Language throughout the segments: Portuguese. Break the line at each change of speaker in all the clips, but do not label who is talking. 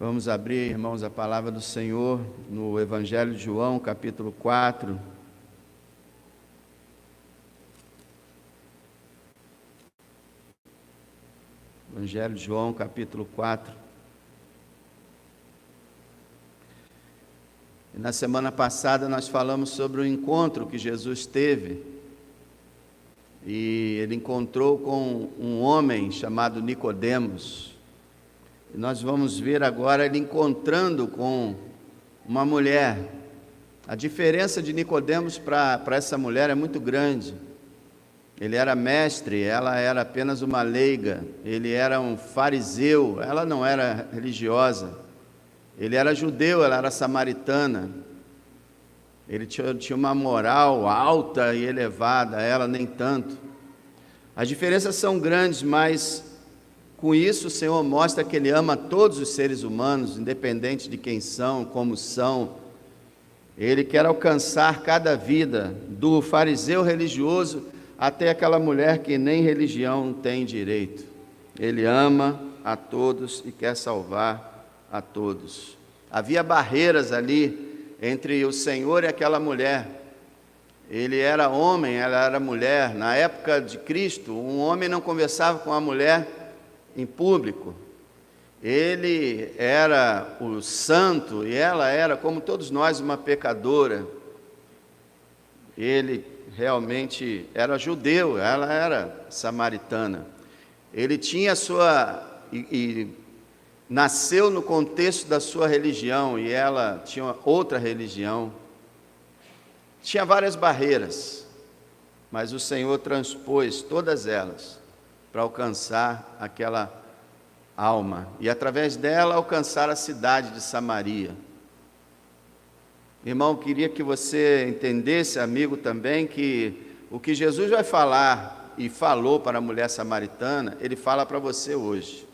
Vamos abrir, irmãos, a palavra do Senhor no Evangelho de João, capítulo 4. Evangelho de João, capítulo 4. E na semana passada nós falamos sobre o encontro que Jesus teve. E ele encontrou com um homem chamado Nicodemos. E nós vamos ver agora ele encontrando com uma mulher. A diferença de Nicodemos para essa mulher é muito grande. Ele era mestre, ela era apenas uma leiga. Ele era um fariseu, ela não era religiosa. Ele era judeu, ela era samaritana. Ele tinha uma moral alta e elevada, ela nem tanto. As diferenças são grandes, mas com isso o Senhor mostra que Ele ama todos os seres humanos, independente de quem são, como são. Ele quer alcançar cada vida, do fariseu religioso até aquela mulher que nem religião tem direito. Ele ama a todos e quer salvar a todos. Havia barreiras ali entre o Senhor e aquela mulher. Ele era homem, ela era mulher. Na época de Cristo, um homem não conversava com a mulher em público. Ele era o santo e ela era, como todos nós, uma pecadora. Ele realmente era judeu, ela era samaritana. Ele tinha nasceu no contexto da sua religião e ela tinha outra religião. Tinha várias barreiras, mas o Senhor transpôs todas elas para alcançar aquela alma e através dela alcançar a cidade de Samaria. Irmão, queria que você entendesse, amigo, também que o que Jesus vai falar e falou para a mulher samaritana, Ele fala para você hoje.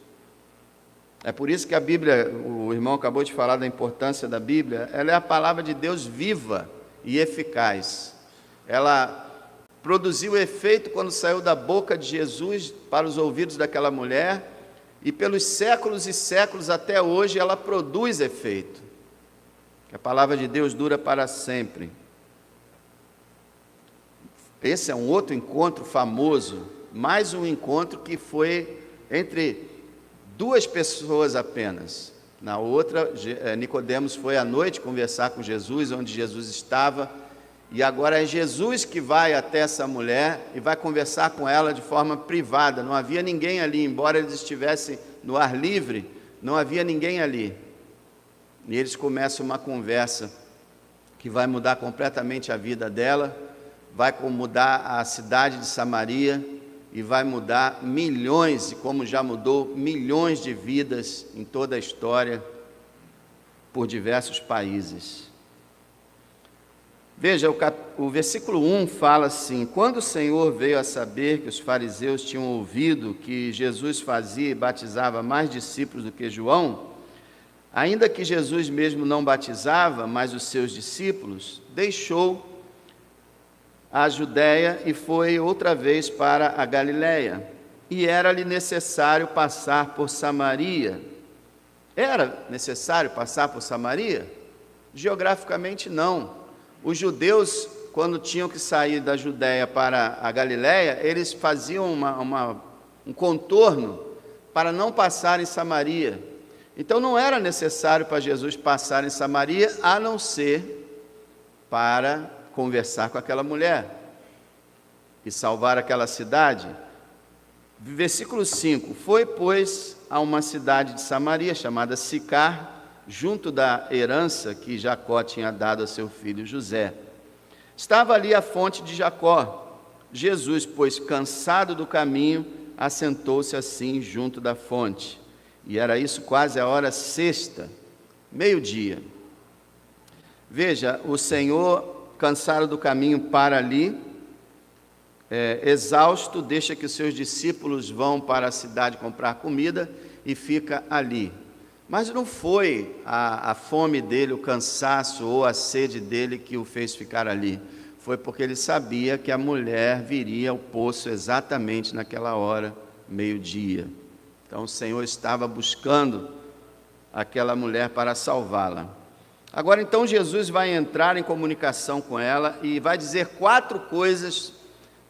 É por isso que a Bíblia, o irmão acabou de falar da importância da Bíblia, ela é a palavra de Deus viva e eficaz. Ela produziu efeito quando saiu da boca de Jesus para os ouvidos daquela mulher, e pelos séculos e séculos até hoje ela produz efeito. A palavra de Deus dura para sempre. Esse é um outro encontro famoso, mais um encontro que foi entre duas pessoas apenas. Na outra, Nicodemos foi à noite conversar com Jesus, onde Jesus estava, e agora é Jesus que vai até essa mulher e vai conversar com ela de forma privada. Não havia ninguém ali, embora eles estivessem no ar livre, não havia ninguém ali. E eles começam uma conversa que vai mudar completamente a vida dela, vai mudar a cidade de Samaria e vai mudar milhões, e como já mudou, milhões de vidas em toda a história, por diversos países. Veja, o versículo 1 fala assim: quando o Senhor veio a saber que os fariseus tinham ouvido que Jesus fazia e batizava mais discípulos do que João, ainda que Jesus mesmo não batizava, mas os seus discípulos, deixou a Judéia e foi outra vez para a Galiléia. E era-lhe necessário passar por Samaria. Era necessário passar por Samaria? Geograficamente não. Os judeus, quando tinham que sair da Judéia para a Galiléia, eles faziam um contorno para não passar em Samaria. Então não era necessário para Jesus passar em Samaria, a não ser para conversar com aquela mulher e salvar aquela cidade. Versículo 5: foi, pois, a uma cidade de Samaria, chamada Sicar, junto da herança que Jacó tinha dado a seu filho José. Estava ali a fonte de Jacó. Jesus, pois, cansado do caminho, assentou-se assim junto da fonte. E era isso quase a hora sexta, meio-dia. Veja, o Senhor, cansado do caminho, para ali, exausto, deixa que os seus discípulos vão para a cidade comprar comida e fica ali. Mas não foi a fome dele, o cansaço ou a sede dele que o fez ficar ali. Foi porque ele sabia que a mulher viria ao poço exatamente naquela hora, meio-dia. Então o Senhor estava buscando aquela mulher para salvá-la. Agora, então, Jesus vai entrar em comunicação com ela e vai dizer 4 coisas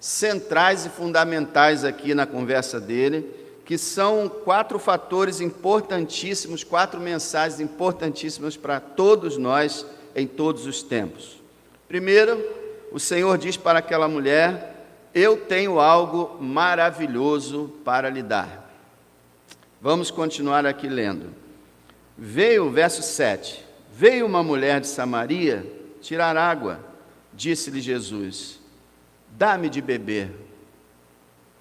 centrais e fundamentais aqui na conversa dele, que são 4 fatores importantíssimos, 4 mensagens importantíssimas para todos nós em todos os tempos. Primeiro, o Senhor diz para aquela mulher: eu tenho algo maravilhoso para lhe dar. Vamos continuar aqui lendo. Veio, verso 7, veio uma mulher de Samaria tirar água. Disse-lhe Jesus: dá-me de beber.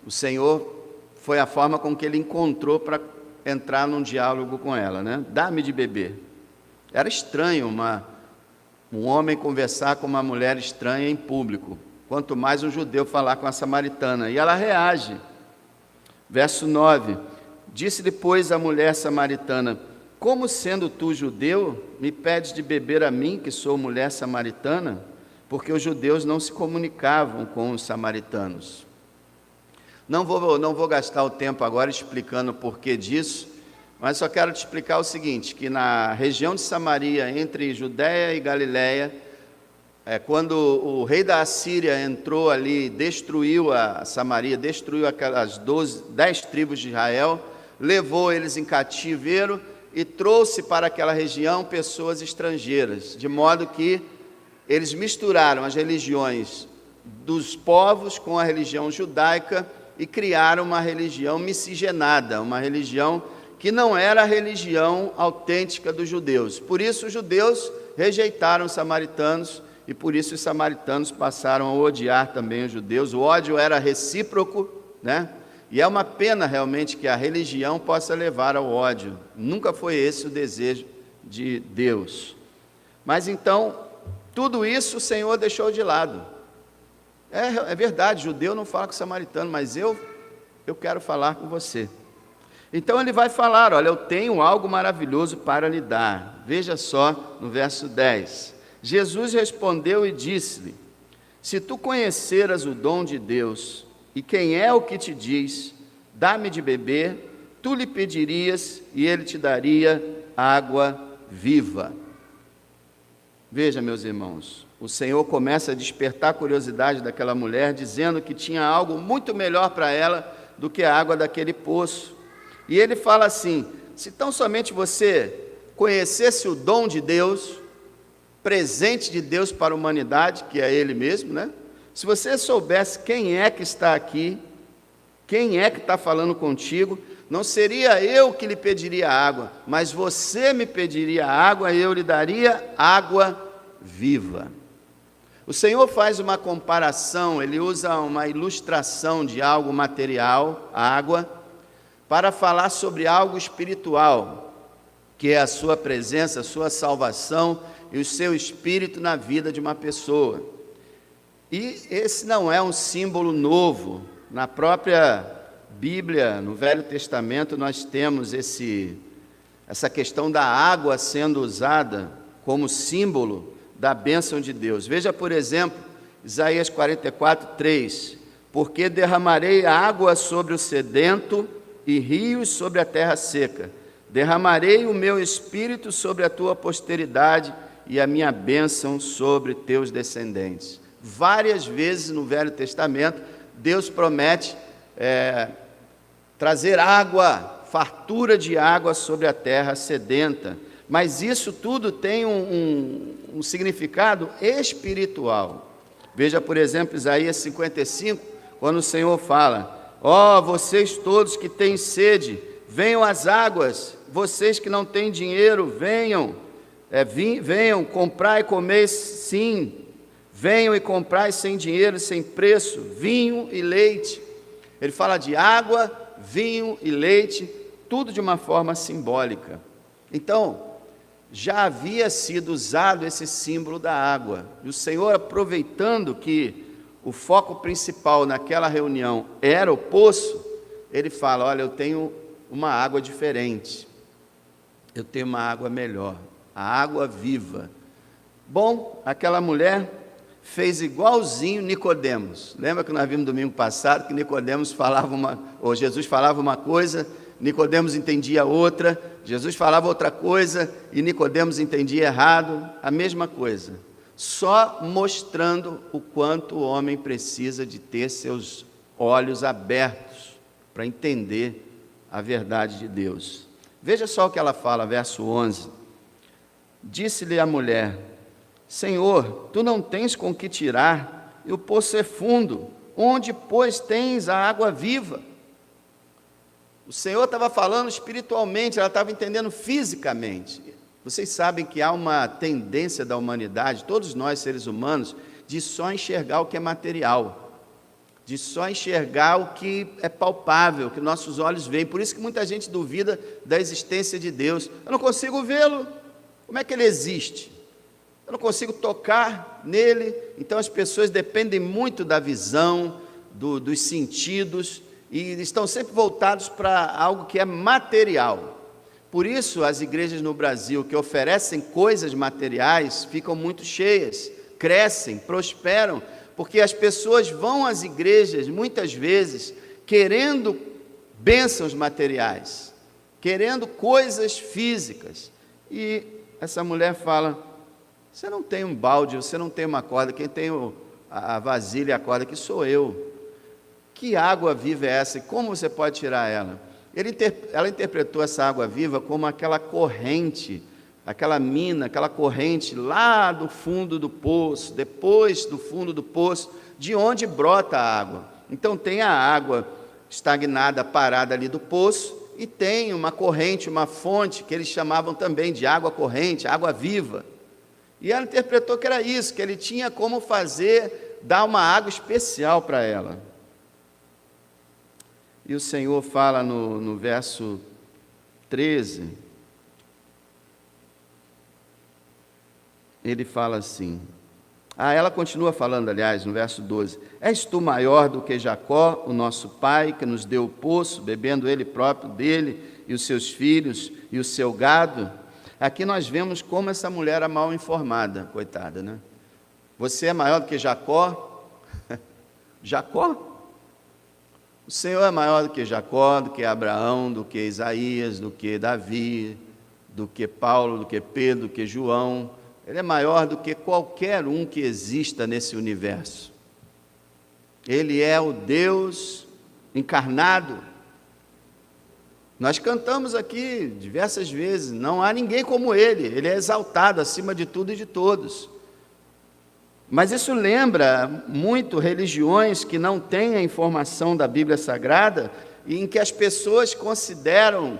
O Senhor, foi a forma com que ele encontrou para entrar num diálogo com ela, né? Dá-me de beber. Era estranho um homem conversar com uma mulher estranha em público, quanto mais um judeu falar com a samaritana. E ela reage. Verso 9, disse-lhe, pois, a mulher samaritana: como sendo tu judeu, me pedes de beber a mim, que sou mulher samaritana? Porque os judeus não se comunicavam com os samaritanos. Não vou gastar o tempo agora explicando o porquê disso, mas só quero te explicar o seguinte, que na região de Samaria, entre Judéia e Galiléia, quando o rei da Assíria entrou ali, destruiu a Samaria, destruiu aquelas 10 tribos de Israel, levou eles em cativeiro e trouxe para aquela região pessoas estrangeiras, de modo que eles misturaram as religiões dos povos com a religião judaica e criaram uma religião miscigenada, uma religião que não era a religião autêntica dos judeus. Por isso os judeus rejeitaram os samaritanos e por isso os samaritanos passaram a odiar também os judeus. O ódio era recíproco, né? E é uma pena realmente que a religião possa levar ao ódio. Nunca foi esse o desejo de Deus. Mas então, tudo isso o Senhor deixou de lado. É verdade, judeu não fala com samaritano, mas eu quero falar com você. Então ele vai falar: olha, eu tenho algo maravilhoso para lhe dar. Veja só no verso 10. Jesus respondeu e disse-lhe: se tu conheceras o dom de Deus, e quem é o que te diz, dá-me de beber, tu lhe pedirias e ele te daria água viva. Veja, meus irmãos, o Senhor começa a despertar a curiosidade daquela mulher, dizendo que tinha algo muito melhor para ela do que a água daquele poço. E ele fala assim: se tão somente você conhecesse o dom de Deus, presente de Deus para a humanidade, que é Ele mesmo, né? Se você soubesse quem é que está aqui, quem é que está falando contigo, não seria eu que lhe pediria água, mas você me pediria água e eu lhe daria água viva. O Senhor faz uma comparação, ele usa uma ilustração de algo material, água, para falar sobre algo espiritual, que é a sua presença, a sua salvação e o seu espírito na vida de uma pessoa. E esse não é um símbolo novo. Na própria Bíblia, no Velho Testamento, nós temos essa questão da água sendo usada como símbolo da bênção de Deus. Veja, por exemplo, Isaías 44, 3. Porque derramarei água sobre o sedento e rios sobre a terra seca. Derramarei o meu espírito sobre a tua posteridade e a minha bênção sobre teus descendentes. Várias vezes no Velho Testamento, Deus promete trazer água, fartura de água sobre a terra sedenta. Mas isso tudo tem um significado espiritual. Veja, por exemplo, Isaías 55, quando o Senhor fala: ó, vocês todos que têm sede, venham às águas, vocês que não têm dinheiro, venham, venham, comprar e comer, sim, venham e comprar sem dinheiro, sem preço, vinho e leite. Ele fala de água, vinho e leite, tudo de uma forma simbólica. Então, já havia sido usado esse símbolo da água, e o Senhor, aproveitando que o foco principal naquela reunião era o poço, ele fala: olha, eu tenho uma água diferente, eu tenho uma água melhor, a água viva. Bom, aquela mulher fez igualzinho Nicodemos. Lembra que nós vimos domingo passado que Nicodemos falava ou Jesus falava uma coisa Nicodemos entendia outra, Jesus falava outra coisa e Nicodemos entendia errado, a mesma coisa, só mostrando o quanto o homem precisa de ter seus olhos abertos para entender a verdade de Deus. Veja só o que ela fala, verso 11. Disse-lhe a mulher: Senhor, tu não tens com que tirar, e o poço é fundo. Onde, pois, tens a água viva? O Senhor estava falando espiritualmente, ela estava entendendo fisicamente. Vocês sabem que há uma tendência da humanidade, todos nós seres humanos, de só enxergar o que é material, de só enxergar o que é palpável, que nossos olhos veem. Por isso que muita gente duvida da existência de Deus. Eu não consigo vê-lo. Como é que ele existe? Eu não consigo tocar nele. Então as pessoas dependem muito da visão, dos sentidos, e estão sempre voltados para algo que é material. Por isso as igrejas no Brasil que oferecem coisas materiais ficam muito cheias, crescem, prosperam, porque as pessoas vão às igrejas muitas vezes querendo bênçãos materiais, querendo coisas físicas. E essa mulher fala: você não tem um balde, você não tem uma corda, quem tem a vasilha e a corda aqui sou eu. Que água viva é essa e como você pode tirar ela? Ela interpretou essa água viva como aquela corrente, aquela mina, aquela corrente lá do fundo do poço, depois do fundo do poço, de onde brota a água. Então tem a água estagnada, parada ali do poço, e tem uma corrente, uma fonte, que eles chamavam também de água corrente, água viva. E ela interpretou que era isso, que ele tinha como dar uma água especial para ela. E o Senhor fala no verso 13, ele fala assim, ela continua falando, aliás, no verso 12, és tu maior do que Jacó, o nosso pai, que nos deu o poço, bebendo ele próprio dele, e os seus filhos, e o seu gado? Aqui nós vemos como essa mulher era mal informada, coitada, né? Você é maior do que Jacó? Jacó? O Senhor é maior do que Jacó, do que Abraão, do que Isaías, do que Davi, do que Paulo, do que Pedro, do que João. Ele é maior do que qualquer um que exista nesse universo. Ele é o Deus encarnado. Nós cantamos aqui diversas vezes, não há ninguém como ele é exaltado acima de tudo e de todos. Mas isso lembra muito religiões que não têm a informação da Bíblia Sagrada e em que as pessoas consideram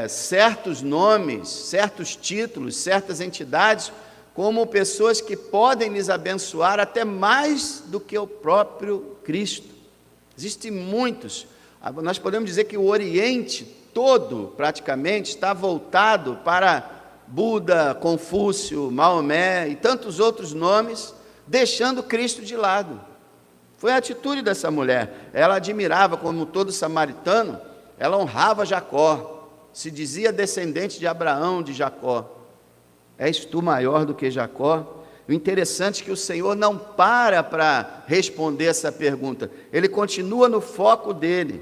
certos nomes, certos títulos, certas entidades como pessoas que podem lhes abençoar até mais do que o próprio Cristo. Existem muitos. Nós podemos dizer que o Oriente todo, praticamente, está voltado para Buda, Confúcio, Maomé e tantos outros nomes, deixando Cristo de lado. Foi a atitude dessa mulher. Ela admirava, como todo samaritano, ela honrava Jacó, se dizia descendente de Abraão, de Jacó. És tu maior do que Jacó? O interessante é que o Senhor não para responder essa pergunta, ele continua no foco dele.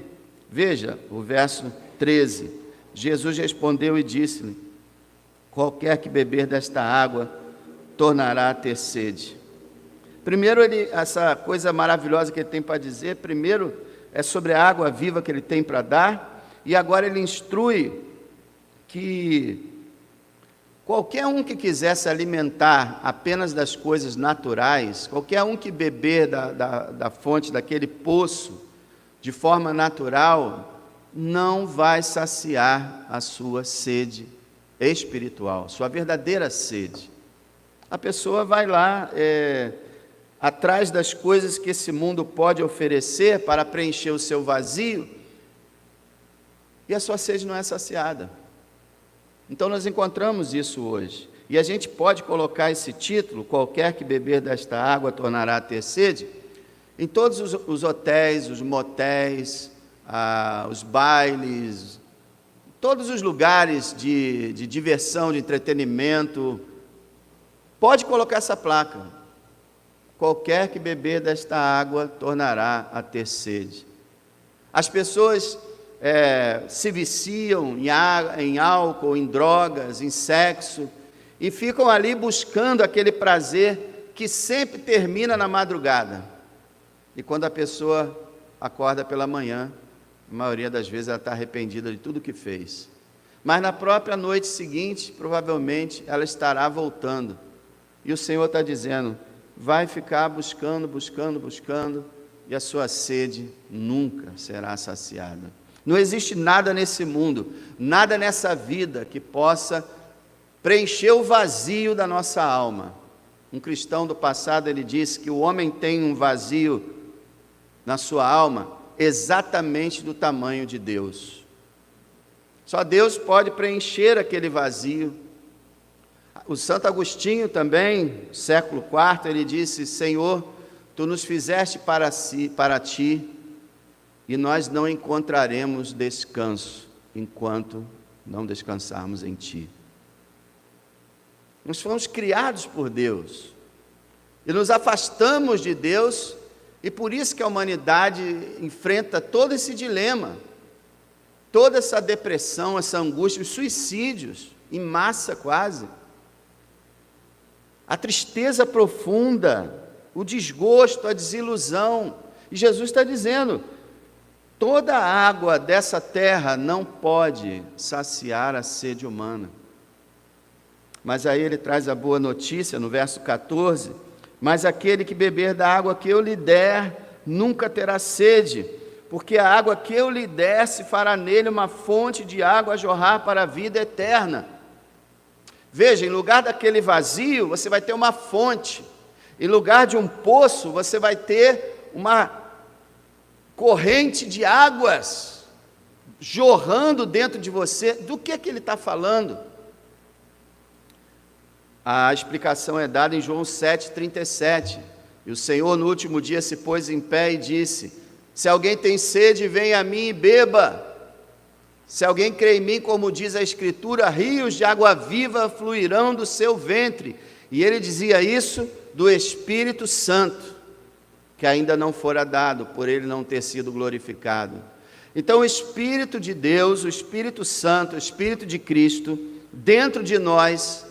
Veja o verso 13, Jesus respondeu e disse-lhe: qualquer que beber desta água tornará a ter sede. Primeiro, essa coisa maravilhosa que ele tem para dizer, primeiro é sobre a água viva que ele tem para dar, e agora ele instrui que qualquer um que quiser se alimentar apenas das coisas naturais, qualquer um que beber da fonte, daquele poço, de forma natural, não vai saciar a sua sede espiritual, sua verdadeira sede. A pessoa vai lá atrás das coisas que esse mundo pode oferecer para preencher o seu vazio, e a sua sede não é saciada. Então nós encontramos isso hoje, e a gente pode colocar esse título, qualquer que beber desta água tornará a ter sede, em todos os hotéis, os motéis, os bailes, todos os lugares de diversão, de entretenimento, pode colocar essa placa, qualquer que beber desta água tornará a ter sede. As pessoas se viciam em álcool, em drogas, em sexo, e ficam ali buscando aquele prazer que sempre termina na madrugada. E quando a pessoa acorda pela manhã, a maioria das vezes ela está arrependida de tudo que fez. Mas na própria noite seguinte, provavelmente, ela estará voltando. E o Senhor está dizendo, vai ficar buscando, e a sua sede nunca será saciada. Não existe nada nesse mundo, nada nessa vida que possa preencher o vazio da nossa alma. Um cristão do passado, ele disse que o homem tem um vazio na sua alma exatamente do tamanho de Deus. Só Deus pode preencher aquele vazio. O Santo Agostinho também, século IV, ele disse, Senhor, Tu nos fizeste para Ti, e nós não encontraremos descanso, enquanto não descansarmos em Ti. Nós fomos criados por Deus, e nos afastamos de Deus, e por isso que a humanidade enfrenta todo esse dilema, toda essa depressão, essa angústia, os suicídios, em massa quase, a tristeza profunda, o desgosto, a desilusão. E Jesus está dizendo, toda a água dessa terra não pode saciar a sede humana. Mas aí ele traz a boa notícia, no verso 14, mas aquele que beber da água que eu lhe der, nunca terá sede, porque a água que eu lhe der se fará nele uma fonte de água a jorrar para a vida eterna. Veja, em lugar daquele vazio, você vai ter uma fonte. Em lugar de um poço, você vai ter uma corrente de águas jorrando dentro de você. Do que ele está falando? A explicação é dada em João 7,37. E o Senhor no último dia se pôs em pé e disse, se alguém tem sede, venha a mim e beba. Se alguém crê em mim, como diz a Escritura, rios de água viva fluirão do seu ventre. E ele dizia isso do Espírito Santo, que ainda não fora dado, por ele não ter sido glorificado. Então o Espírito de Deus, o Espírito Santo, o Espírito de Cristo, dentro de nós,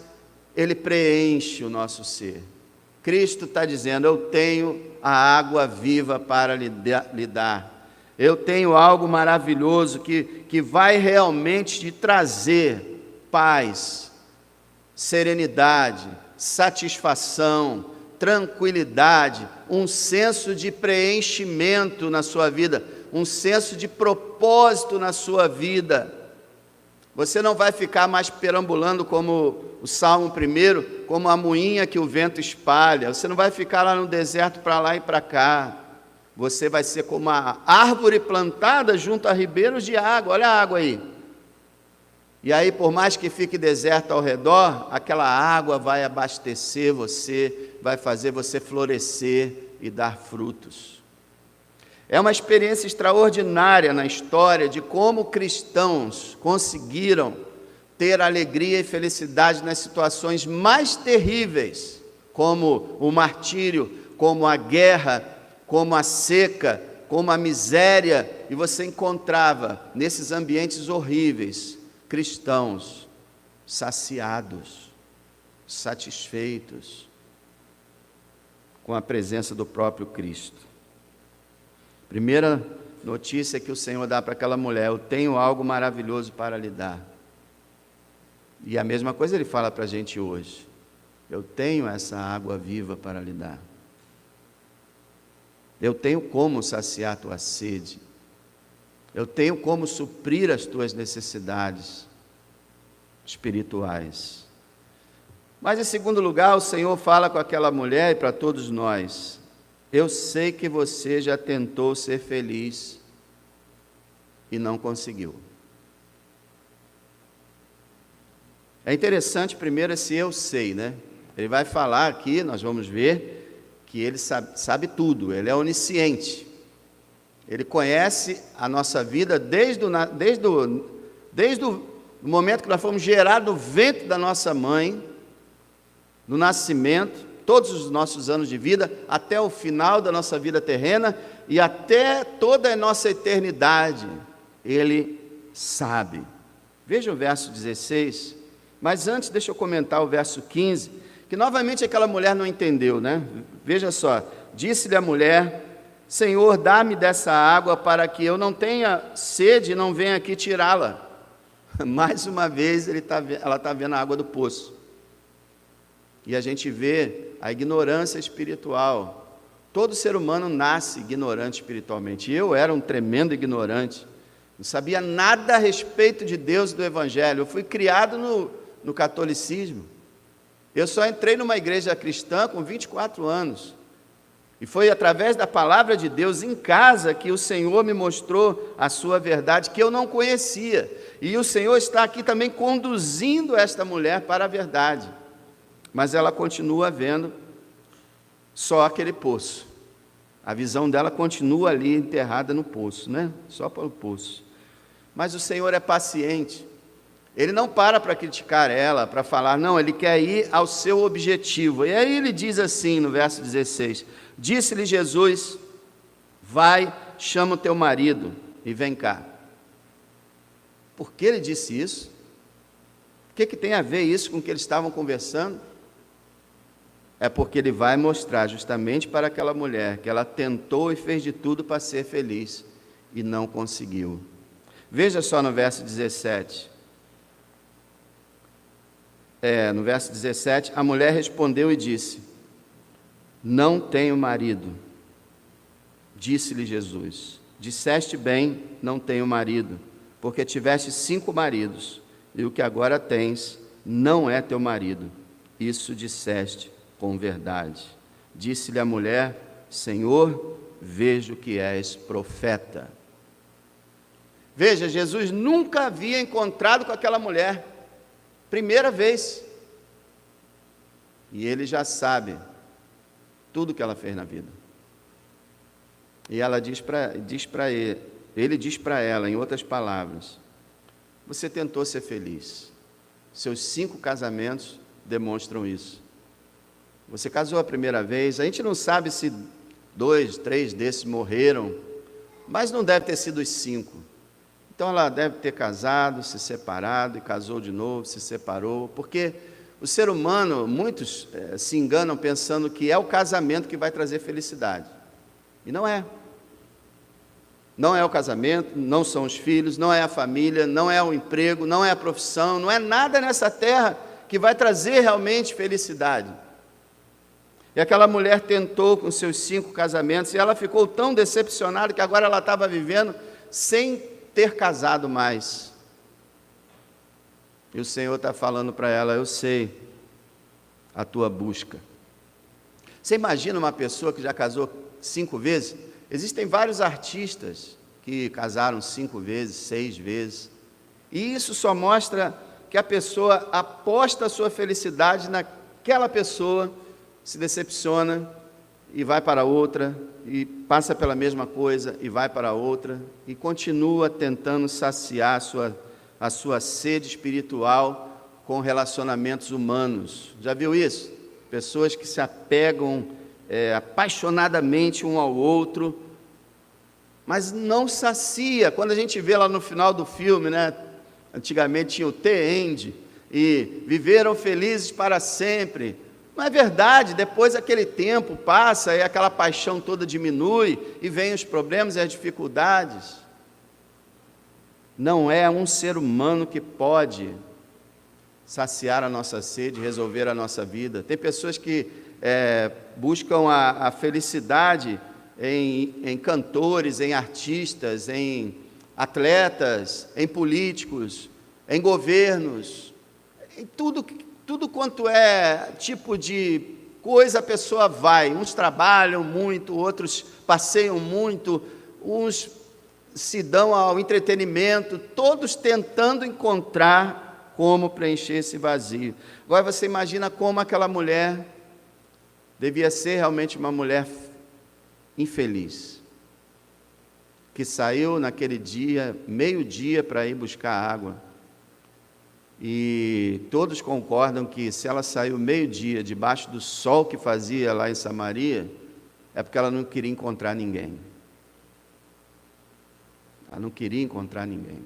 ele preenche o nosso ser. Cristo está dizendo, eu tenho a água viva para lhe dar. Eu tenho algo maravilhoso que vai realmente te trazer paz, serenidade, satisfação, tranquilidade, um senso de preenchimento na sua vida, um senso de propósito na sua vida. Você não vai ficar mais perambulando como o Salmo 1, como a moinha que o vento espalha. Você não vai ficar lá no deserto para lá e para cá. Você vai ser como uma árvore plantada junto a ribeiros de água. Olha a água aí. E aí, por mais que fique deserto ao redor, aquela água vai abastecer você, vai fazer você florescer e dar frutos. É uma experiência extraordinária na história de como cristãos conseguiram ter alegria e felicidade nas situações mais terríveis, como o martírio, como a guerra, como a seca, como a miséria, e você encontrava nesses ambientes horríveis cristãos saciados, satisfeitos com a presença do próprio Cristo. Primeira notícia que o Senhor dá para aquela mulher, eu tenho algo maravilhoso para lhe dar. E a mesma coisa ele fala para a gente hoje, eu tenho essa água viva para lhe dar. Eu tenho como saciar a tua sede. Eu tenho como suprir as tuas necessidades espirituais. Mas em segundo lugar, o Senhor fala com aquela mulher e para todos nós, eu sei que você já tentou ser feliz e não conseguiu. É interessante primeiro esse eu sei, né? Ele vai falar aqui, nós vamos ver, que ele sabe tudo, ele é onisciente. Ele conhece a nossa vida desde o momento que nós fomos gerados no ventre da nossa mãe, no nascimento, todos os nossos anos de vida, até o final da nossa vida terrena e até toda a nossa eternidade. Ele sabe. Veja o verso 16, mas antes deixa eu comentar o verso 15, que novamente aquela mulher não entendeu, né? Veja só, disse-lhe a mulher: Senhor, dá-me dessa água para que eu não tenha sede e não venha aqui tirá-la. Mais uma vez ela está vendo a água do poço. E a gente vê a ignorância espiritual. Todo ser humano nasce ignorante espiritualmente. Eu era um tremendo ignorante. Não sabia nada a respeito de Deus e do Evangelho. Eu fui criado no catolicismo. Eu só entrei numa igreja cristã com 24 anos. E foi através da palavra de Deus em casa que o Senhor me mostrou a sua verdade, que eu não conhecia. E o Senhor está aqui também conduzindo esta mulher para a verdade. Mas ela continua vendo só aquele poço. A visão dela continua ali enterrada no poço, né? Só para o poço. Mas o Senhor é paciente. Ele não para criticar ela, para falar, não, ele quer ir ao seu objetivo. E aí ele diz assim no verso 16: Disse-lhe Jesus: vai, chama o teu marido e vem cá. Por que ele disse isso? O que tem a ver isso com o que eles estavam conversando? É porque ele vai mostrar justamente para aquela mulher que ela tentou e fez de tudo para ser feliz e não conseguiu. Veja só no verso 17. No verso 17, a mulher respondeu e disse: não tenho marido. Disse-lhe Jesus: disseste bem, não tenho marido, porque tiveste 5 maridos, e o que agora tens não é teu marido. Isso disseste com verdade. Disse-lhe a mulher: Senhor, vejo que és profeta. Veja, Jesus nunca havia encontrado com aquela mulher, primeira vez, e ele já sabe tudo que ela fez na vida. E ela diz para ele diz para ela, em outras palavras: você tentou ser feliz, seus 5 casamentos demonstram isso. Você casou a primeira vez, a gente não sabe se 2, 3 desses morreram, mas não deve ter sido os 5. Então ela deve ter casado, se separado, e casou de novo, se separou, porque o ser humano, muitos se enganam pensando que é o casamento que vai trazer felicidade. E não é. Não é o casamento, não são os filhos, não é a família, não é o emprego, não é a profissão, não é nada nessa terra que vai trazer realmente felicidade. E aquela mulher tentou com seus 5 casamentos, e ela ficou tão decepcionada que agora ela estava vivendo sem ter casado mais. E o Senhor está falando para ela: eu sei a tua busca. Você imagina uma pessoa que já casou 5 vezes? Existem vários artistas que casaram 5 vezes, 6 vezes. E isso só mostra que a pessoa aposta a sua felicidade naquela pessoa, se decepciona e vai para outra, e passa pela mesma coisa e vai para outra, e continua tentando saciar a sua sede espiritual com relacionamentos humanos. Já viu isso? Pessoas que se apegam apaixonadamente um ao outro, mas não sacia. Quando a gente vê lá no final do filme, né? Antigamente tinha o The End, e viveram felizes para sempre. Não é verdade. Depois aquele tempo passa e aquela paixão toda diminui e vem os problemas e as dificuldades. Não é um ser humano que pode saciar a nossa sede, resolver a nossa vida. Tem pessoas que buscam a felicidade em cantores, em artistas, em atletas, em políticos, em governos, em tudo quanto é tipo de coisa a pessoa vai. Uns trabalham muito, outros passeiam muito, uns se dão ao entretenimento, todos tentando encontrar como preencher esse vazio. Agora você imagina como aquela mulher devia ser realmente uma mulher infeliz, que saiu naquele dia, meio-dia, para ir buscar água. E todos concordam que se ela saiu meio-dia, debaixo do sol que fazia lá em Samaria, é porque ela não queria encontrar ninguém. Ela não queria encontrar ninguém.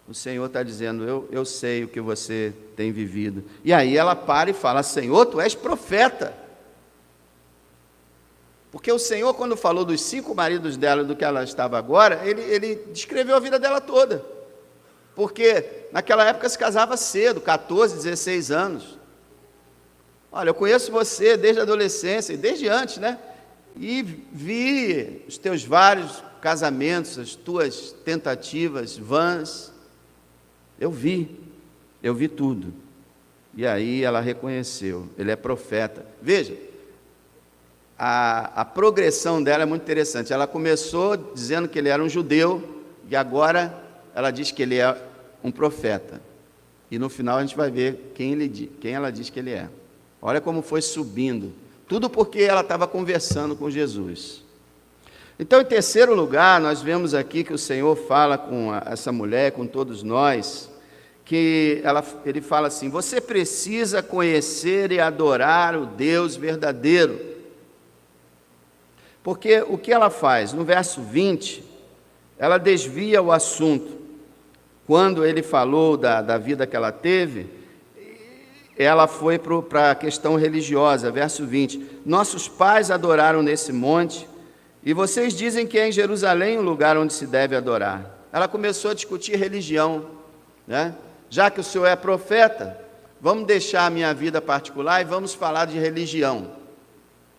O Senhor está dizendo, eu sei o que você tem vivido. E aí ela para e fala, Senhor, tu és profeta. Porque o Senhor, quando falou dos 5 maridos dela, do que ela estava agora, ele descreveu a vida dela toda. Porque naquela época se casava cedo, 14, 16 anos. Olha, eu conheço você desde a adolescência, e desde antes, né? E vi os teus vários casamentos, as tuas tentativas vãs. Eu vi tudo. E aí ela reconheceu, ele é profeta. Veja, a progressão dela é muito interessante. Ela começou dizendo que ele era um judeu, e agora ela diz que ele é um profeta. E no final a gente vai ver quem ela diz que ele é. Olha como foi subindo. Tudo porque ela estava conversando com Jesus. Então, em terceiro lugar, nós vemos aqui que o Senhor fala com essa mulher, com todos nós, que ele fala assim, você precisa conhecer e adorar o Deus verdadeiro. Porque o que ela faz? No verso 20, ela desvia o assunto. Quando ele falou da vida que ela teve, ela foi para a questão religiosa, verso 20. Nossos pais adoraram nesse monte, e vocês dizem que é em Jerusalém o lugar onde se deve adorar. Ela começou a discutir religião, né? Já que o senhor é profeta, vamos deixar a minha vida particular e vamos falar de religião.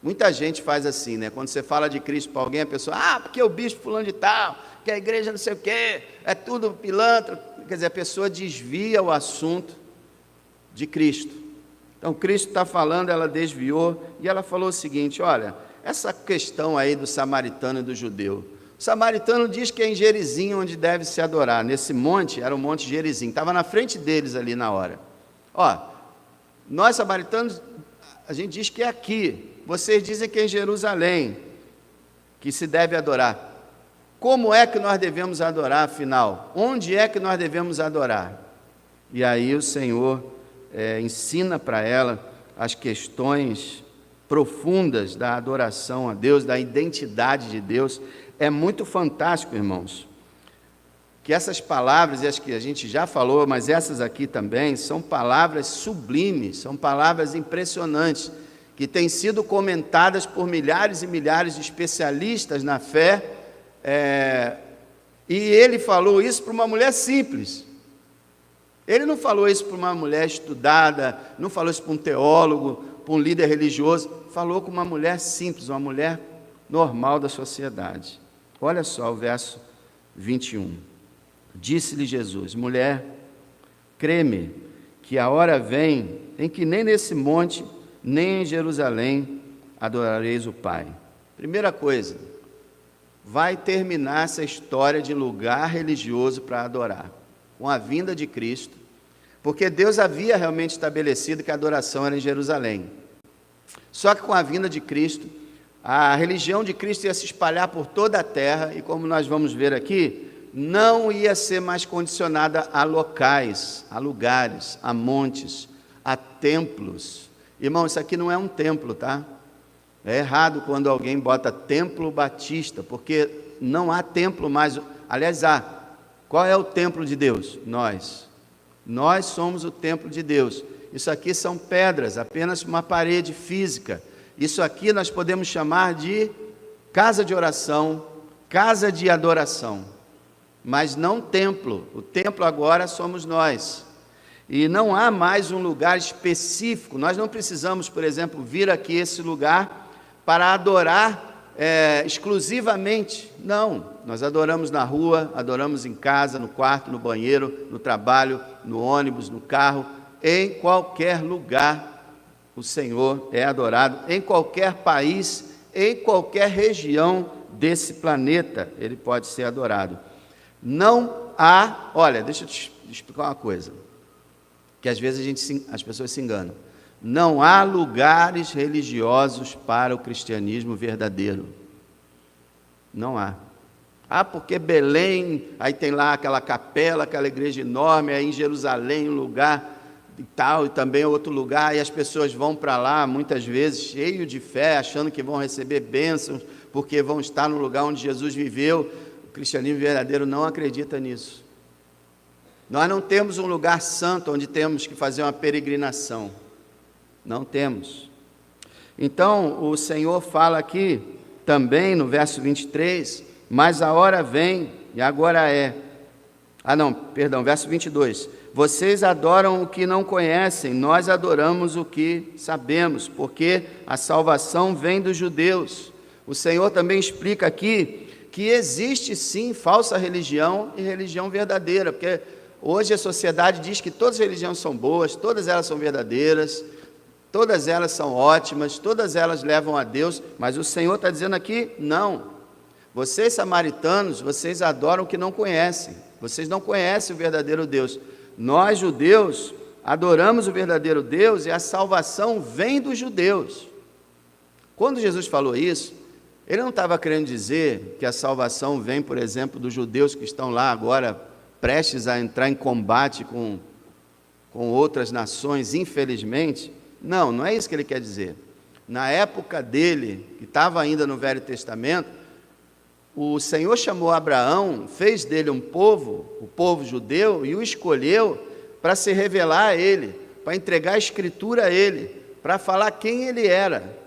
Muita gente faz assim, né? Quando você fala de Cristo para alguém, a pessoa, porque o bispo fulano de tal, que a igreja não sei o quê, é tudo pilantra. Quer dizer, a pessoa desvia o assunto de Cristo. Então, Cristo está falando, ela desviou, e ela falou o seguinte, olha, essa questão aí do samaritano e do judeu, o samaritano diz que é em Gerizim onde deve se adorar, nesse monte, era o monte Gerizim, estava na frente deles ali na hora. Nós samaritanos, a gente diz que é aqui, vocês dizem que é em Jerusalém, que se deve adorar. Como é que nós devemos adorar, afinal? Onde é que nós devemos adorar? E aí o Senhor ensina para ela as questões profundas da adoração a Deus, da identidade de Deus. É muito fantástico, irmãos, que essas palavras, e as que a gente já falou, mas essas aqui também, são palavras sublimes, são palavras impressionantes, que têm sido comentadas por milhares e milhares de especialistas na fé, e ele falou isso para uma mulher simples. Ele não falou isso para uma mulher estudada, não falou isso para um teólogo, para um líder religioso, falou com uma mulher simples, uma mulher normal da sociedade. Olha só o verso 21. Disse-lhe Jesus, mulher, crê-me, que a hora vem em que nem nesse monte, nem em Jerusalém adorareis o Pai. Primeira coisa, vai terminar essa história de lugar religioso para adorar, com a vinda de Cristo, porque Deus havia realmente estabelecido que a adoração era em Jerusalém. Só que com a vinda de Cristo, a religião de Cristo ia se espalhar por toda a terra, e como nós vamos ver aqui, não ia ser mais condicionada a locais, a lugares, a montes, a templos. Irmão, isso aqui não é um templo, tá? É errado quando alguém bota templo batista, porque não há templo mais. Aliás, há. Qual é o templo de Deus? Nós somos o templo de Deus. Isso aqui são pedras, apenas uma parede física. Isso aqui nós podemos chamar de casa de oração, casa de adoração, mas não templo. O templo agora somos nós. E não há mais um lugar específico. Nós não precisamos, por exemplo, vir aqui a esse lugar para adorar exclusivamente. Não, nós adoramos na rua, adoramos em casa, no quarto, no banheiro, no trabalho, no ônibus, no carro, em qualquer lugar o Senhor é adorado, em qualquer país, em qualquer região desse planeta, ele pode ser adorado. Não há, olha, deixa eu te explicar uma coisa, que às vezes as pessoas se enganam. Não há lugares religiosos para o cristianismo verdadeiro. Não há. Porque Belém, aí tem lá aquela capela, aquela igreja enorme, aí em Jerusalém um lugar e tal, e também outro lugar, e as pessoas vão para lá, muitas vezes, cheio de fé, achando que vão receber bênçãos, porque vão estar no lugar onde Jesus viveu. O cristianismo verdadeiro não acredita nisso. Nós não temos um lugar santo onde temos que fazer uma peregrinação. Não temos. Então, o Senhor fala aqui, também no verso 23, mas a hora vem, e agora é. Verso 22. Vocês adoram o que não conhecem, nós adoramos o que sabemos, porque a salvação vem dos judeus. O Senhor também explica aqui que existe sim falsa religião e religião verdadeira, porque hoje a sociedade diz que todas as religiões são boas, todas elas são verdadeiras, todas elas são ótimas, todas elas levam a Deus, mas o Senhor está dizendo aqui, não. Vocês samaritanos, vocês adoram o que não conhecem, vocês não conhecem o verdadeiro Deus. Nós, judeus, adoramos o verdadeiro Deus e a salvação vem dos judeus. Quando Jesus falou isso, ele não estava querendo dizer que a salvação vem, por exemplo, dos judeus que estão lá agora prestes a entrar em combate com outras nações, infelizmente. Não, não é isso que ele quer dizer. Na época dele, que estava ainda no Velho Testamento, o Senhor chamou Abraão, fez dele um povo, o povo judeu, e o escolheu para se revelar a ele, para entregar a Escritura a ele, para falar quem ele era.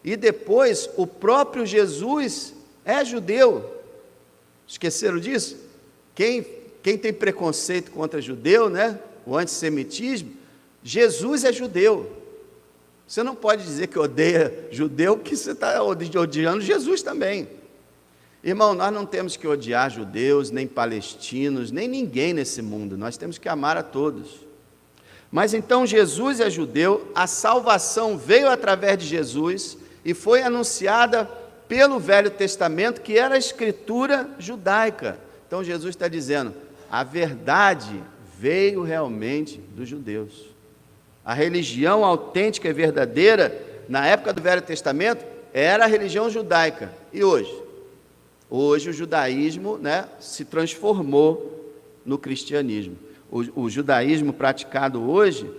E depois, o próprio Jesus é judeu. Esqueceram disso? Quem tem preconceito contra judeu, né? O antissemitismo, Jesus é judeu. Você não pode dizer que odeia judeu, porque você está odiando Jesus também. Irmão, nós não temos que odiar judeus, nem palestinos, nem ninguém nesse mundo. Nós temos que amar a todos. Mas então Jesus é judeu, a salvação veio através de Jesus e foi anunciada pelo Velho Testamento, que era a escritura judaica. Então Jesus está dizendo, a verdade veio realmente dos judeus. A religião autêntica e verdadeira, na época do Velho Testamento, era a religião judaica. E hoje? Hoje o judaísmo, né, se transformou no cristianismo. O judaísmo praticado hoje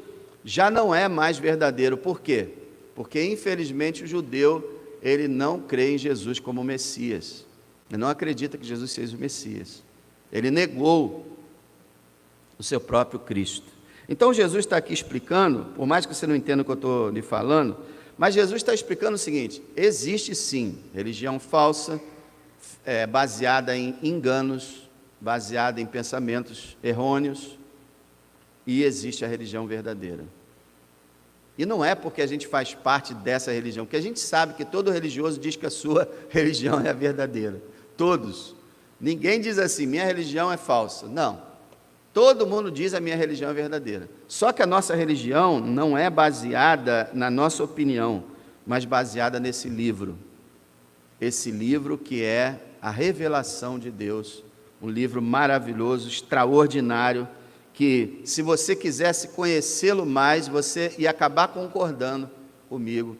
já não é mais verdadeiro. Por quê? Porque, infelizmente, o judeu ele não crê em Jesus como Messias. Ele não acredita que Jesus seja o Messias. Ele negou o seu próprio Cristo. Então, Jesus está aqui explicando, por mais que você não entenda o que eu estou lhe falando, mas Jesus está explicando o seguinte, existe sim religião falsa, baseada em enganos, baseada em pensamentos errôneos, e existe a religião verdadeira. E não é porque a gente faz parte dessa religião, porque a gente sabe que todo religioso diz que a sua religião é a verdadeira. Todos. Ninguém diz assim, minha religião é falsa. Não. Todo mundo diz a minha religião é verdadeira. Só que a nossa religião não é baseada na nossa opinião, mas baseada nesse livro. Esse livro que é a revelação de Deus, um livro maravilhoso, extraordinário, que se você quisesse conhecê-lo mais, você ia acabar concordando comigo,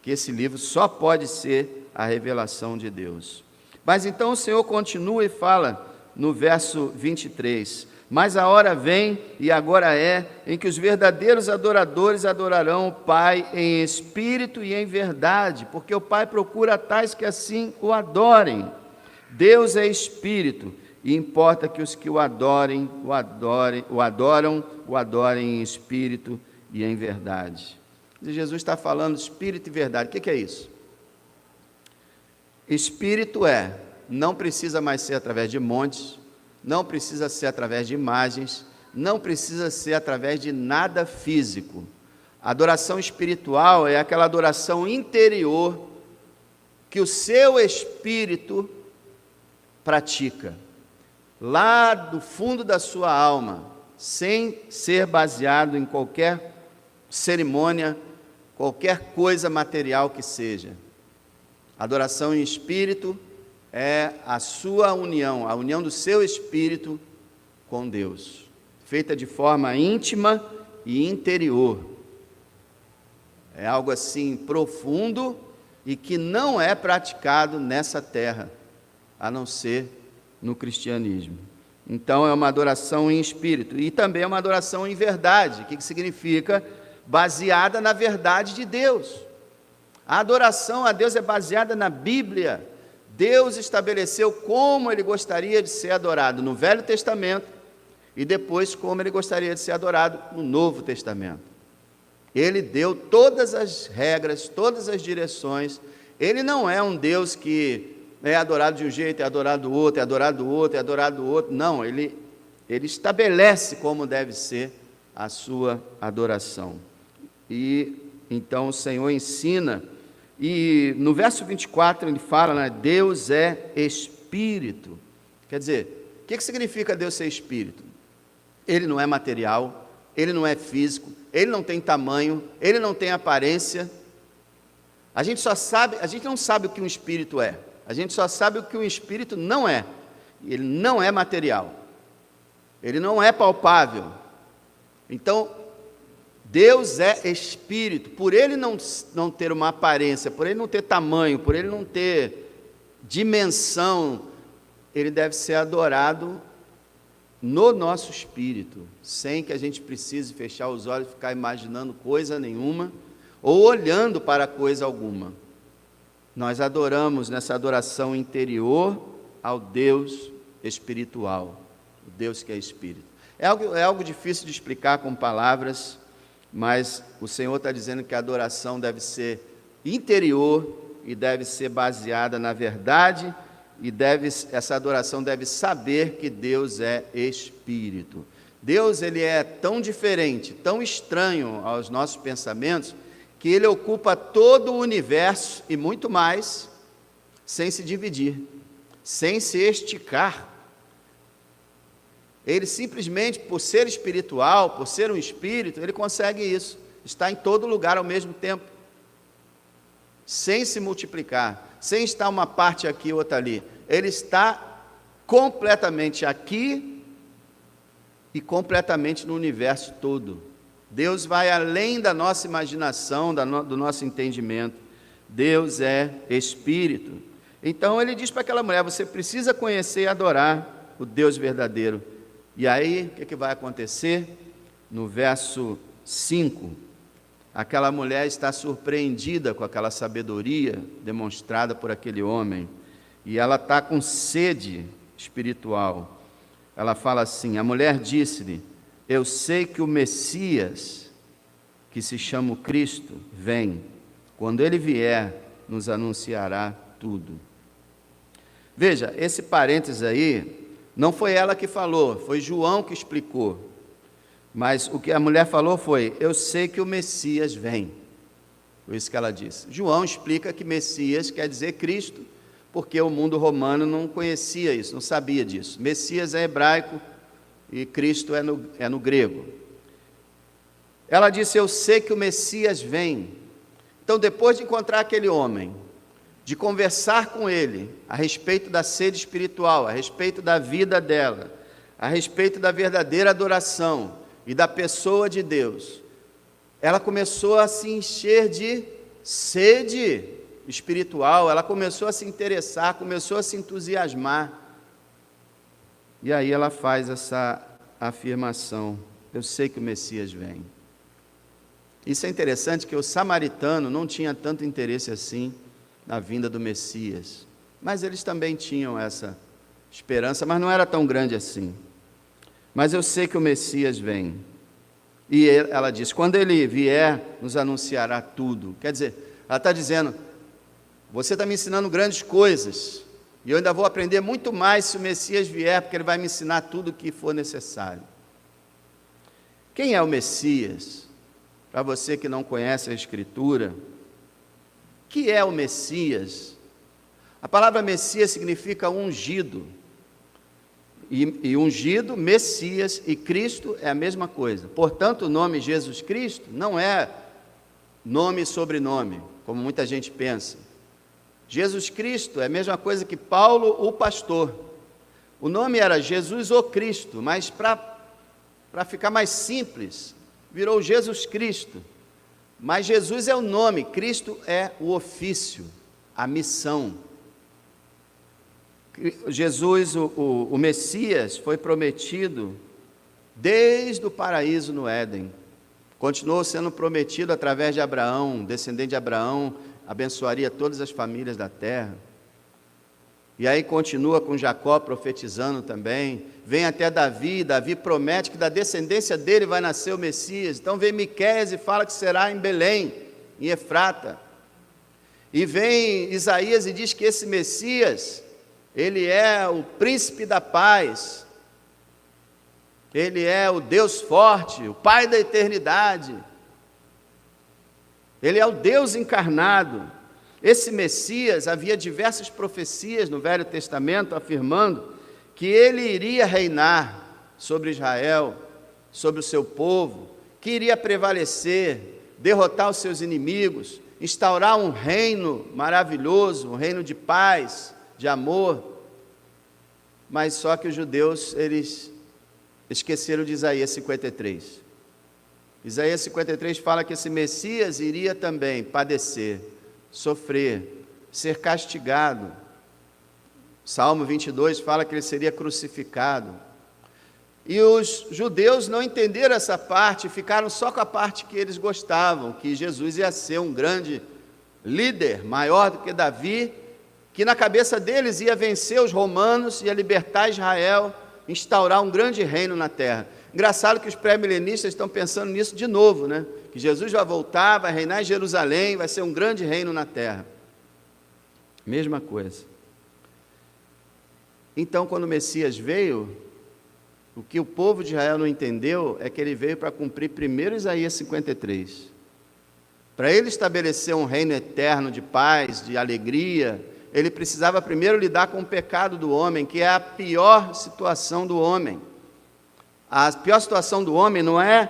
que esse livro só pode ser a revelação de Deus. Mas então o Senhor continua e fala no verso 23, mas a hora vem, e agora é, em que os verdadeiros adoradores adorarão o Pai em espírito e em verdade, porque o Pai procura tais que assim o adorem. Deus é espírito, e importa que os que o adorem em espírito e em verdade. Jesus está falando espírito e verdade. O que é isso? Espírito não precisa mais ser através de montes, não precisa ser através de imagens, não precisa ser através de nada físico. A adoração espiritual é aquela adoração interior que o seu espírito pratica, lá do fundo da sua alma, sem ser baseado em qualquer cerimônia, qualquer coisa material que seja. Adoração em espírito é a sua união, a união do seu espírito com Deus, feita de forma íntima e interior. É algo assim profundo e que não é praticado nessa terra, a não ser no cristianismo. Então é uma adoração em espírito e também é uma adoração em verdade. O que significa? Baseada na verdade de Deus. A adoração a Deus é baseada na Bíblia, Deus estabeleceu como Ele gostaria de ser adorado no Velho Testamento e depois como Ele gostaria de ser adorado no Novo Testamento. Ele deu todas as regras, todas as direções. Ele não é um Deus que é adorado de um jeito, é adorado do outro, é adorado do outro, é adorado do outro. Não, Ele estabelece como deve ser a sua adoração. E então o Senhor ensina, e no verso 24 ele fala, né, Deus é Espírito. Quer dizer, o que significa Deus ser Espírito? Ele não é material, Ele não é físico, Ele não tem tamanho, Ele não tem aparência. A gente não sabe o que um Espírito é, a gente só sabe o que um Espírito não é. Ele não é material, Ele não é palpável. Então, Deus é Espírito. Por Ele não ter uma aparência, por Ele não ter tamanho, por Ele não ter dimensão, Ele deve ser adorado no nosso espírito, sem que a gente precise fechar os olhos e ficar imaginando coisa nenhuma, ou olhando para coisa alguma. Nós adoramos nessa adoração interior ao Deus espiritual, o Deus que é Espírito. É algo difícil de explicar com palavras, mas o Senhor está dizendo que a adoração deve ser interior e deve ser baseada na verdade, e essa adoração deve saber que Deus é Espírito. Deus, Ele é tão diferente, tão estranho aos nossos pensamentos, que Ele ocupa todo o universo e muito mais, sem se dividir, sem se esticar. Ele simplesmente, por ser espiritual, por ser um espírito, Ele consegue isso, está em todo lugar ao mesmo tempo, sem se multiplicar, sem estar uma parte aqui e outra ali. Ele está completamente aqui e completamente no universo todo. Deus vai além da nossa imaginação, do nosso entendimento. Deus é Espírito. Então ele diz para aquela mulher, você precisa conhecer e adorar o Deus verdadeiro. E aí, o que vai acontecer? No verso 5, aquela mulher está surpreendida com aquela sabedoria demonstrada por aquele homem, e ela está com sede espiritual. Ela fala assim, a mulher disse-lhe, eu sei que o Messias, que se chama o Cristo, vem. Quando ele vier, nos anunciará tudo. Veja, esse parênteses aí, não foi ela que falou, foi João que explicou. Mas o que a mulher falou foi, eu sei que o Messias vem. Foi isso que ela disse. João explica que Messias quer dizer Cristo, porque o mundo romano não conhecia isso, não sabia disso. Messias é hebraico e Cristo é no grego. Ela disse, eu sei que o Messias vem. Então, depois de encontrar aquele homem, de conversar com ele a respeito da sede espiritual, a respeito da vida dela, a respeito da verdadeira adoração e da pessoa de Deus, ela começou a se encher de sede espiritual, ela começou a se interessar, começou a se entusiasmar. E aí ela faz essa afirmação, eu sei que o Messias vem. Isso é interessante, que o samaritano não tinha tanto interesse assim na vinda do Messias, mas eles também tinham essa esperança, mas não era tão grande assim. Mas eu sei que o Messias vem. E ela diz, quando ele vier, nos anunciará tudo. Quer dizer, ela está dizendo, você está me ensinando grandes coisas, e eu ainda vou aprender muito mais se o Messias vier, porque ele vai me ensinar tudo o que for necessário. Quem é o Messias? Para você que não conhece a Escritura, o que é o Messias? A palavra Messias significa ungido. E ungido, Messias e Cristo é a mesma coisa. Portanto, o nome Jesus Cristo não é nome e sobrenome, como muita gente pensa. Jesus Cristo é a mesma coisa que Paulo, o pastor. O nome era Jesus o Cristo, mas para ficar mais simples, virou Jesus Cristo. Mas Jesus é o nome, Cristo é o ofício, a missão. Jesus, o Messias, foi prometido desde o paraíso no Éden. Continuou sendo prometido através de Abraão, descendente de Abraão, abençoaria todas as famílias da terra. E aí continua com Jacó profetizando também, vem até Davi, Davi promete que da descendência dele vai nascer o Messias. Então vem Miqueias e fala que será em Belém, em Efrata. E vem Isaías e diz que esse Messias, ele é o príncipe da paz, ele é o Deus forte, o Pai da eternidade, ele é o Deus encarnado. Esse Messias, havia diversas profecias no Velho Testamento afirmando que ele iria reinar sobre Israel, sobre o seu povo, que iria prevalecer, derrotar os seus inimigos, instaurar um reino maravilhoso, um reino de paz, de amor. Mas só que os judeus, eles esqueceram de Isaías 53. Isaías 53 fala que esse Messias iria também padecer, sofrer, ser castigado. Salmo 22 fala que ele seria crucificado. E os judeus não entenderam essa parte, ficaram só com a parte que eles gostavam, que Jesus ia ser um grande líder, maior do que Davi, que na cabeça deles ia vencer os romanos, ia libertar Israel, instaurar um grande reino na terra. Engraçado que os pré-milenistas estão pensando nisso de novo, né? Que Jesus vai voltar, vai reinar em Jerusalém, vai ser um grande reino na terra. Mesma coisa. Então, quando o Messias veio, o que o povo de Israel não entendeu é que ele veio para cumprir primeiro Isaías 53. Para ele estabelecer um reino eterno de paz, de alegria, ele precisava primeiro lidar com o pecado do homem, que é a pior situação do homem. A pior situação do homem não é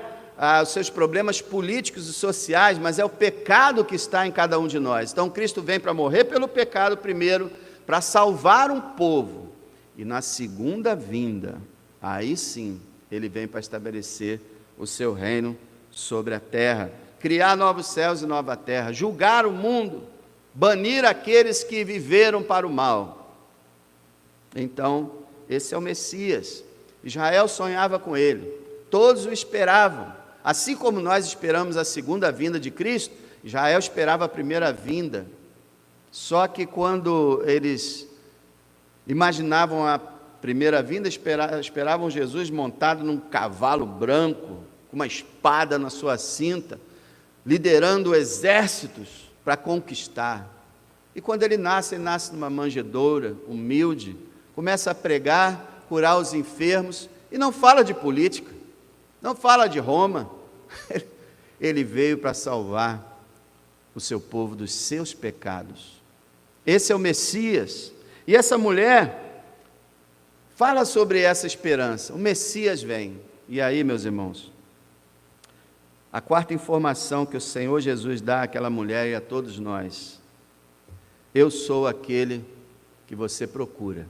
os seus problemas políticos e sociais, mas é o pecado que está em cada um de nós. Então Cristo vem para morrer pelo pecado primeiro, para salvar um povo, e na segunda vinda, aí sim, ele vem para estabelecer o seu reino sobre a terra, criar novos céus e nova terra, julgar o mundo, banir aqueles que viveram para o mal. Então, esse é o Messias. Israel sonhava com ele, todos o esperavam, assim como nós esperamos a segunda vinda de Cristo. Israel esperava a primeira vinda, só que quando eles imaginavam a primeira vinda, esperavam Jesus montado num cavalo branco, com uma espada na sua cinta, liderando exércitos para conquistar. E quando ele nasce numa manjedoura, humilde, começa a pregar, curar os enfermos, e não fala de política, não fala de Roma. Ele veio para salvar o seu povo dos seus pecados. Esse é o Messias. E essa mulher fala sobre essa esperança. O Messias vem. E aí, meus irmãos, a quarta informação que o Senhor Jesus dá àquela mulher e a todos nós: eu sou aquele que você procura.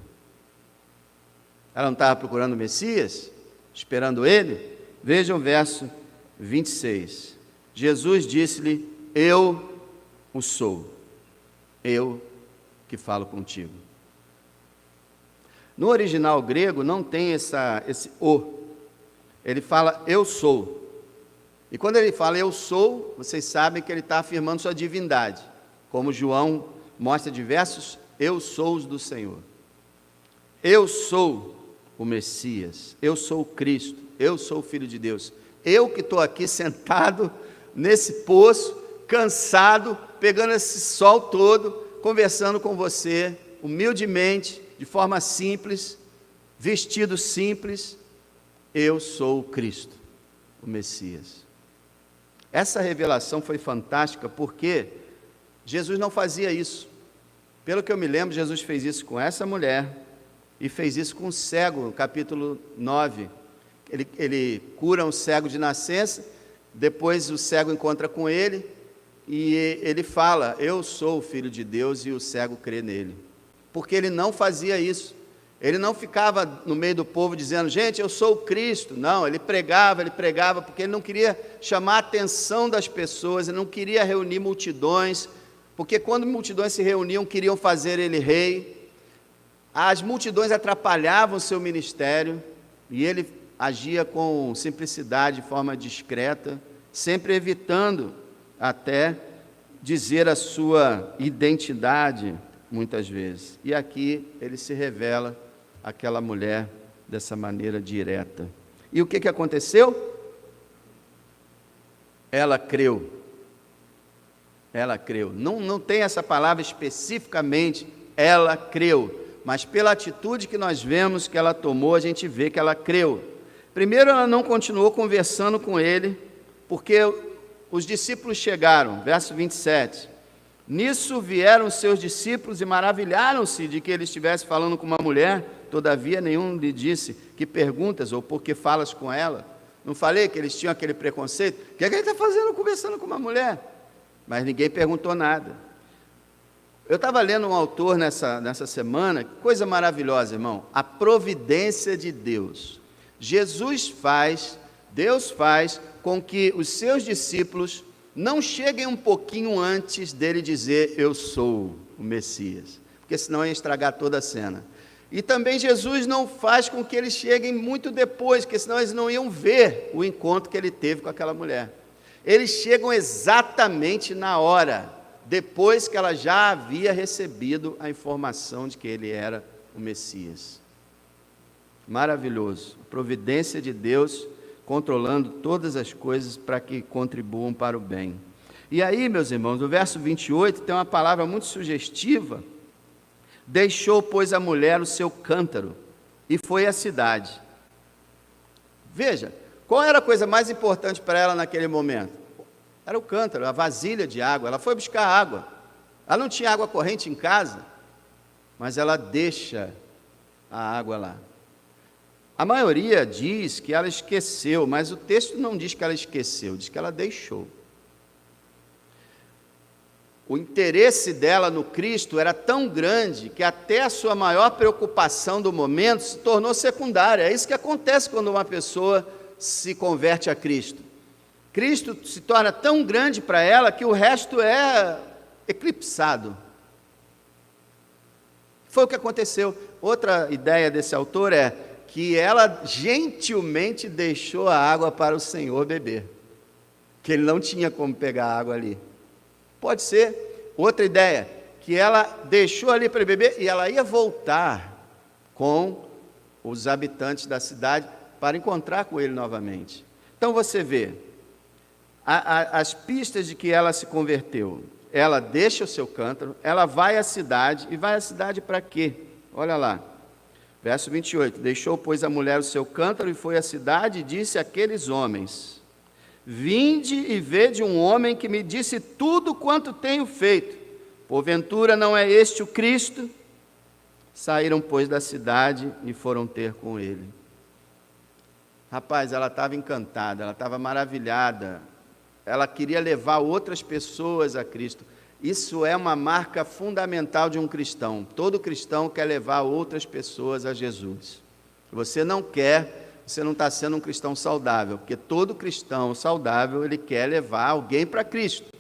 Ela não estava procurando o Messias? Esperando ele? Vejam o verso 26. Jesus disse-lhe: eu o sou, eu que falo contigo. No original grego não tem esse o. Ele fala eu sou. E quando ele fala eu sou, vocês sabem que ele está afirmando sua divindade, como João mostra diversos eu sous do Senhor. Eu sou o Messias, eu sou o Cristo, eu sou o Filho de Deus. Eu que estou aqui sentado nesse poço, cansado, pegando esse sol todo, conversando com você, humildemente, de forma simples, vestido simples. Eu sou o Cristo, o Messias. Essa revelação foi fantástica porque Jesus não fazia isso. Pelo que eu me lembro, Jesus fez isso com essa mulher e fez isso com o cego, no capítulo 9. Ele cura um cego de nascença, depois o cego encontra com ele e ele fala: eu sou o Filho de Deus, e o cego crê nele. Porque ele não fazia isso. Ele não ficava no meio do povo dizendo: gente, eu sou o Cristo. Não, ele pregava porque ele não queria chamar a atenção das pessoas, ele não queria reunir multidões, porque quando multidões se reuniam, queriam fazer ele rei. As multidões atrapalhavam o seu ministério, e ele agia com simplicidade, de forma discreta, sempre evitando até dizer a sua identidade, muitas vezes. E aqui ele se revela àquela mulher dessa maneira direta. E o que aconteceu? Ela creu. Ela creu. Não tem essa palavra especificamente, ela creu. Mas pela atitude que nós vemos que ela tomou, a gente vê que ela creu. Primeiro, ela não continuou conversando com ele, porque os discípulos chegaram, verso 27. Nisso vieram os seus discípulos e maravilharam-se de que ele estivesse falando com uma mulher, todavia nenhum lhe disse, que perguntas ou por que falas com ela? Não falei que eles tinham aquele preconceito? O que é que ele está fazendo conversando com uma mulher? Mas ninguém perguntou nada. Eu estava lendo um autor nessa semana, coisa maravilhosa, irmão, a providência de Deus. Deus faz com que os seus discípulos não cheguem um pouquinho antes dele dizer, eu sou o Messias, porque senão ia estragar toda a cena. E também Jesus não faz com que eles cheguem muito depois, porque senão eles não iam ver o encontro que ele teve com aquela mulher. Eles chegam exatamente na hora, depois que ela já havia recebido a informação de que ele era o Messias. Maravilhoso, a providência de Deus controlando todas as coisas para que contribuam para o bem. E aí, meus irmãos, no verso 28 tem uma palavra muito sugestiva. Deixou, pois, a mulher o seu cântaro e foi à cidade. Veja, qual era a coisa mais importante para ela naquele momento? Era o cântaro, a vasilha de água. Ela foi buscar água. Ela não tinha água corrente em casa, mas ela deixa a água lá. A maioria diz que ela esqueceu, mas o texto não diz que ela esqueceu, diz que ela deixou. O interesse dela no Cristo era tão grande que até a sua maior preocupação do momento se tornou secundária. É isso que acontece quando uma pessoa se converte a Cristo. Cristo se torna tão grande para ela que o resto é eclipsado. Foi o que aconteceu. Outra ideia desse autor é que ela gentilmente deixou a água para o Senhor beber, que ele não tinha como pegar a água ali. Pode ser. Outra ideia, que ela deixou ali para beber e ela ia voltar com os habitantes da cidade para encontrar com ele novamente. Então você vê, as pistas de que ela se converteu. Ela deixa o seu cântaro, ela vai à cidade, e vai à cidade para quê? Olha lá. Verso 28, deixou, pois, a mulher o seu cântaro e foi à cidade e disse àqueles homens, vinde e vede um homem que me disse tudo quanto tenho feito, porventura não é este o Cristo? Saíram, pois, da cidade e foram ter com ele. Rapaz, ela estava encantada, ela estava maravilhada, ela queria levar outras pessoas a Cristo. Isso é uma marca fundamental de um cristão. Todo cristão quer levar outras pessoas a Jesus. Você não quer, você não está sendo um cristão saudável, porque todo cristão saudável, ele quer levar alguém para Cristo.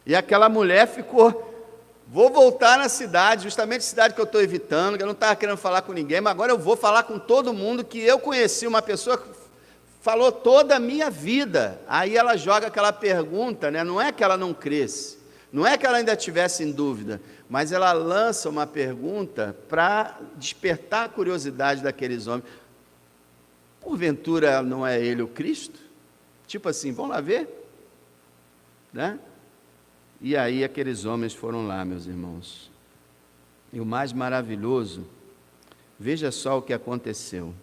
E aquela mulher ficou, vou voltar na cidade, justamente a cidade que eu estou evitando, que eu não estava querendo falar com ninguém, mas agora eu vou falar com todo mundo, que eu conheci uma pessoa que falou toda a minha vida. Aí ela joga aquela pergunta, né? Não é que ela não cresce, não é que ela ainda estivesse em dúvida, mas ela lança uma pergunta para despertar a curiosidade daqueles homens. Porventura não é ele o Cristo? Tipo assim, vão lá ver? Né? E aí aqueles homens foram lá, meus irmãos. E o mais maravilhoso, veja só o que aconteceu.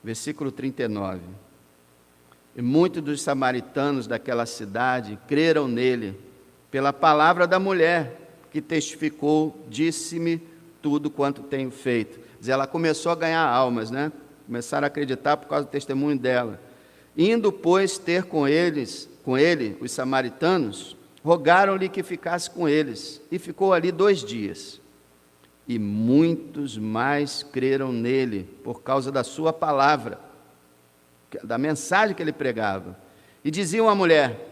Versículo 39. E muitos dos samaritanos daquela cidade creram nele, pela palavra da mulher, que testificou, disse-me tudo quanto tenho feito. Quer dizer, ela começou a ganhar almas, né? Começaram a acreditar por causa do testemunho dela. Indo, pois, ter com ele, os samaritanos, rogaram-lhe que ficasse com eles, e ficou ali 2 dias. E muitos mais creram nele, por causa da sua palavra, da mensagem que ele pregava. E diziam à mulher,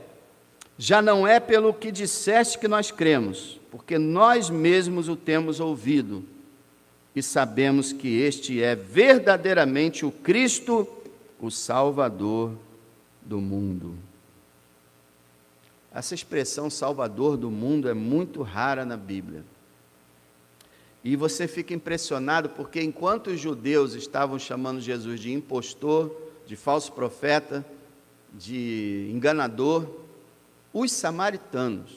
já não é pelo que disseste que nós cremos, porque nós mesmos o temos ouvido, e sabemos que este é verdadeiramente o Cristo, o Salvador do mundo. Essa expressão Salvador do mundo é muito rara na Bíblia. E você fica impressionado porque enquanto os judeus estavam chamando Jesus de impostor, de falso profeta, de enganador, os samaritanos,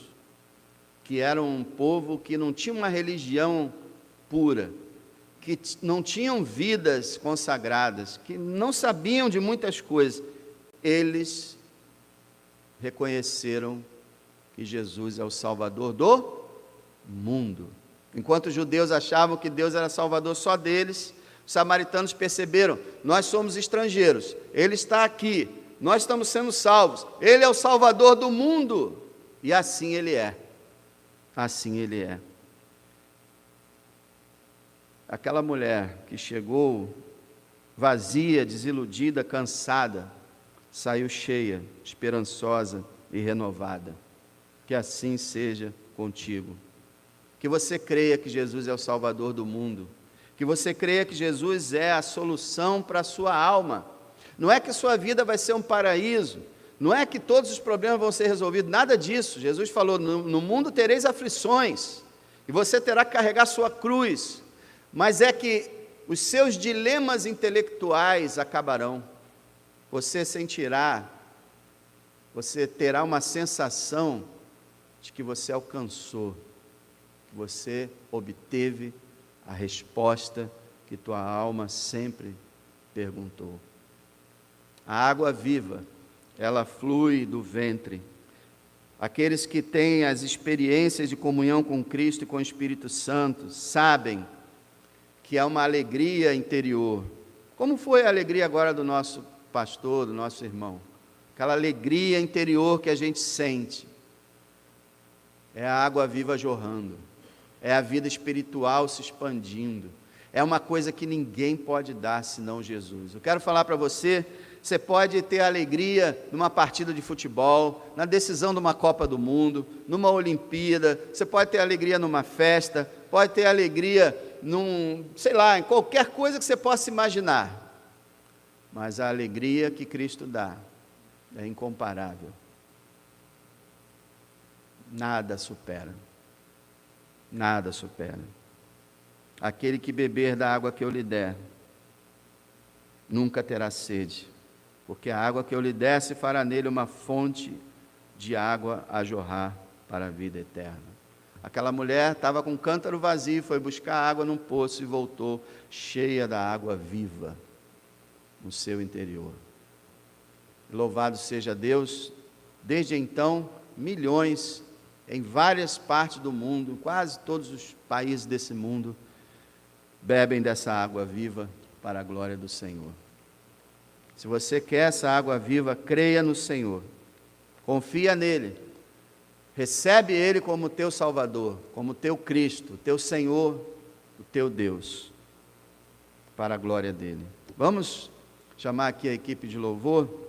que eram um povo que não tinha uma religião pura, que não tinham vidas consagradas, que não sabiam de muitas coisas, eles reconheceram que Jesus é o Salvador do mundo. Enquanto os judeus achavam que Deus era Salvador só deles, os samaritanos perceberam: nós somos estrangeiros, Ele está aqui, nós estamos sendo salvos, Ele é o Salvador do mundo. E assim Ele é. Assim Ele é. Aquela mulher que chegou vazia, desiludida, cansada, saiu cheia, esperançosa e renovada. Que assim seja contigo. Que você creia que Jesus é o Salvador do mundo. Que você creia que Jesus é a solução para a sua alma. Não é que sua vida vai ser um paraíso. Não é que todos os problemas vão ser resolvidos. Nada disso. Jesus falou: no mundo tereis aflições. E você terá que carregar sua cruz. Mas é que os seus dilemas intelectuais acabarão. Você sentirá, você terá uma sensação de que você alcançou, que você obteve a resposta que tua alma sempre perguntou. A água viva, ela flui do ventre. Aqueles que têm as experiências de comunhão com Cristo e com o Espírito Santo sabem que é uma alegria interior. Como foi a alegria agora do nosso pastor, do nosso irmão? Aquela alegria interior que a gente sente. É a água viva jorrando. É a vida espiritual se expandindo. É uma coisa que ninguém pode dar senão Jesus. Eu quero falar para você, você pode ter alegria numa partida de futebol, na decisão de uma Copa do Mundo, numa Olimpíada, você pode ter alegria numa festa, pode ter alegria em qualquer coisa que você possa imaginar. Mas a alegria que Cristo dá é incomparável. Nada supera. Nada supera. Aquele que beber da água que eu lhe der, nunca terá sede, porque a água que eu lhe der se fará nele uma fonte de água a jorrar para a vida eterna. Aquela mulher estava com um cântaro vazio, foi buscar água num poço e voltou cheia da água viva no seu interior. Louvado seja Deus. Desde então, milhões em várias partes do mundo, quase todos os países desse mundo, bebem dessa água viva para a glória do Senhor. Se você quer essa água viva, creia no Senhor, confia nele, recebe ele como teu Salvador, como teu Cristo, teu Senhor, o teu Deus, para a glória dele. Vamos chamar aqui a equipe de louvor.